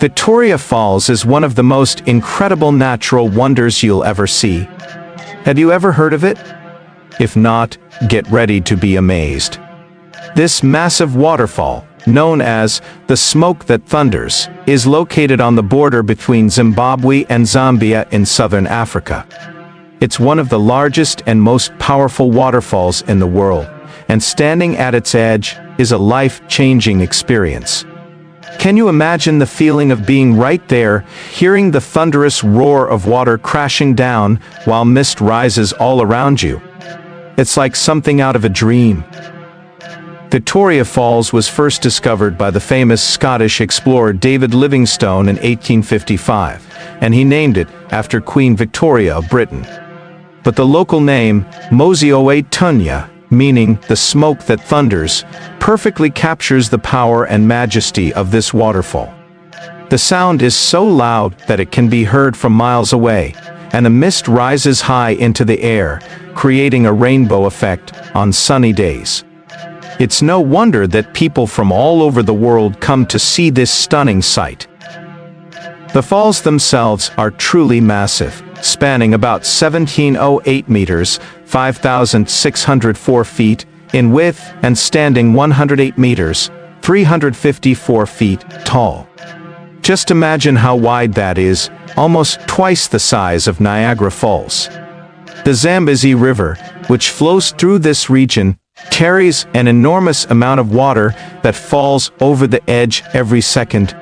Victoria Falls is one of the most incredible natural wonders you'll ever see. Have you ever heard of it? If not, get ready to be amazed. This massive waterfall, known as the smoke that thunders, is located on the border between Zimbabwe and Zambia in southern Africa. It's one of the largest and most powerful waterfalls in the world, and standing at its edge is a life-changing experience. Can you imagine the feeling of being right there, hearing the thunderous roar of water crashing down while mist rises all around you? It's like something out of a dream. Victoria Falls was first discovered by the famous Scottish explorer David Livingstone in 1855, and he named it after Queen Victoria of Britain. But the local name, Tunya, meaning the smoke that thunders, perfectly captures the power and majesty of this waterfall. The sound is so loud that it can be heard from miles away, and the mist rises high into the air, creating a rainbow effect on sunny days. It's no wonder that people from all over the world come to see this stunning sight. The falls themselves are truly massive, spanning about 1,708 meters, 5,604 feet, in width and standing 108 meters, 354 feet, tall. Just imagine how wide that is, almost twice the size of Niagara Falls. The Zambezi River, which flows through this region, carries an enormous amount of water that falls over the edge every second.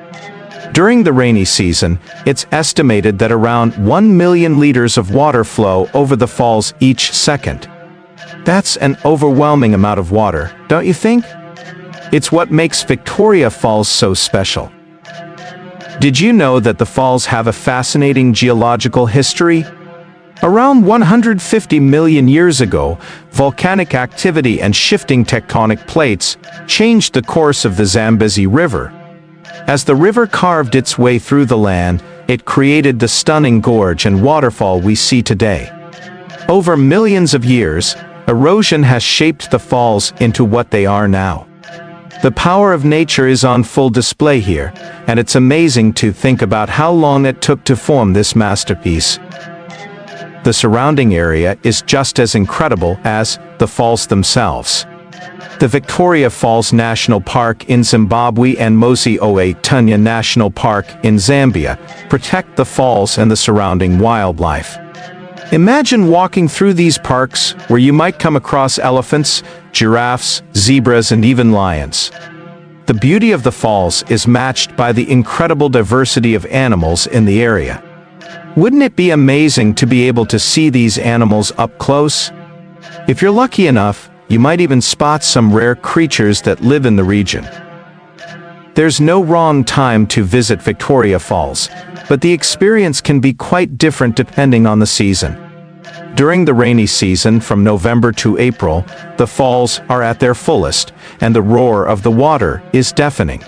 During the rainy season, it's estimated that around 1 million liters of water flow over the falls each second. That's an overwhelming amount of water, don't you think? It's what makes Victoria Falls so special. Did you know that the falls have a fascinating geological history? Around 150 million years ago, volcanic activity and shifting tectonic plates changed the course of the Zambezi River. As the river carved its way through the land, it created the stunning gorge and waterfall we see today. Over millions of years, erosion has shaped the falls into what they are now. The power of nature is on full display here, and it's amazing to think about how long it took to form this masterpiece. The surrounding area is just as incredible as the falls themselves. The Victoria Falls National Park in Zimbabwe and Tunya National Park in Zambia protect the falls and the surrounding wildlife. Imagine walking through these parks where you might come across elephants, giraffes, zebras, and even lions. The beauty of the falls is matched by the incredible diversity of animals in the area. Wouldn't it be amazing to be able to see these animals up close? If you're lucky enough, you might even spot some rare creatures that live in the region. There's no wrong time to visit Victoria Falls, but the experience can be quite different depending on the season. During the rainy season from November to April, the falls are at their fullest, and the roar of the water is deafening.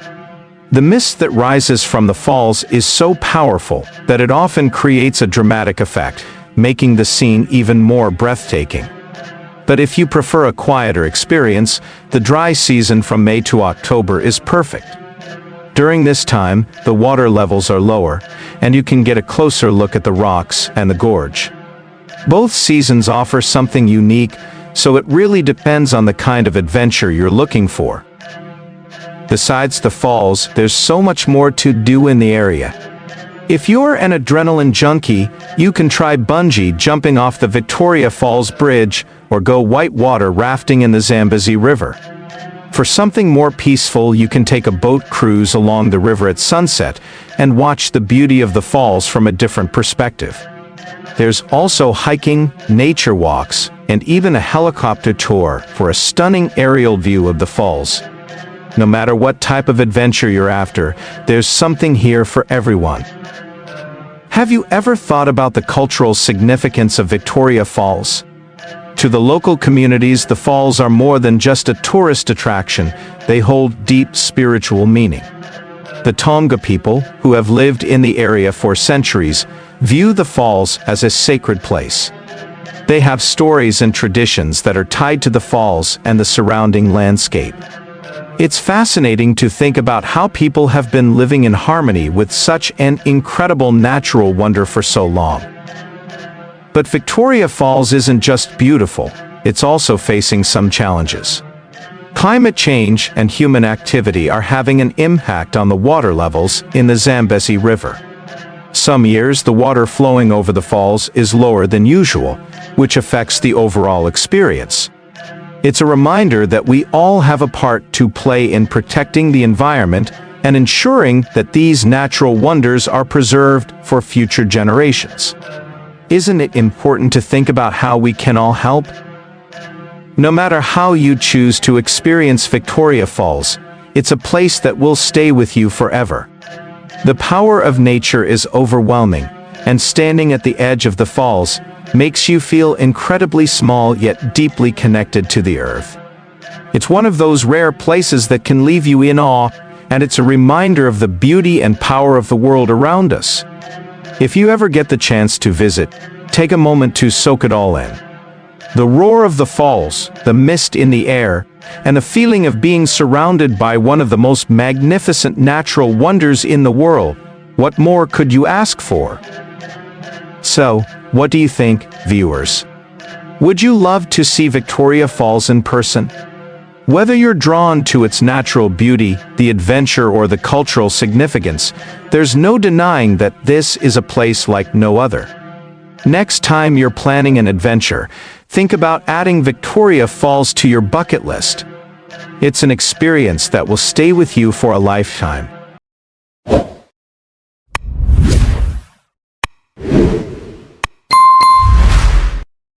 The mist that rises from the falls is so powerful that it often creates a dramatic effect, making the scene even more breathtaking. But if you prefer a quieter experience, the dry season from May to October is perfect. During this time, the water levels are lower, and you can get a closer look at the rocks and the gorge. Both seasons offer something unique, so it really depends on the kind of adventure you're looking for. Besides the falls, there's so much more to do in the area. If you're an adrenaline junkie, you can try bungee jumping off the Victoria Falls Bridge or go whitewater rafting in the Zambezi River. For something more peaceful, you can take a boat cruise along the river at sunset and watch the beauty of the falls from a different perspective. There's also hiking, nature walks, and even a helicopter tour for a stunning aerial view of the falls. No matter what type of adventure you're after, there's something here for everyone. Have you ever thought about the cultural significance of Victoria Falls? To the local communities, the falls are more than just a tourist attraction, they hold deep spiritual meaning. The Tonga people, who have lived in the area for centuries, view the falls as a sacred place. They have stories and traditions that are tied to the falls and the surrounding landscape. It's fascinating to think about how people have been living in harmony with such an incredible natural wonder for so long. But Victoria Falls isn't just beautiful, it's also facing some challenges. Climate change and human activity are having an impact on the water levels in the Zambezi River. Some years, the water flowing over the falls is lower than usual, which affects the overall experience. It's a reminder that we all have a part to play in protecting the environment and ensuring that these natural wonders are preserved for future generations. Isn't it important to think about how we can all help? No matter how you choose to experience Victoria Falls, it's a place that will stay with you forever. The power of nature is overwhelming, and standing at the edge of the falls makes you feel incredibly small yet deeply connected to the earth. It's one of those rare places that can leave you in awe, and it's a reminder of the beauty and power of the world around us. If you ever get the chance to visit, take a moment to soak it all in. The roar of the falls, the mist in the air, and the feeling of being surrounded by one of the most magnificent natural wonders in the world. What more could you ask for? So, what do you think, viewers? Would you love to see Victoria Falls in person? Whether you're drawn to its natural beauty, the adventure, or the cultural significance, there's no denying that this is a place like no other. Next time you're planning an adventure, think about adding Victoria Falls to your bucket list. It's an experience that will stay with you for a lifetime.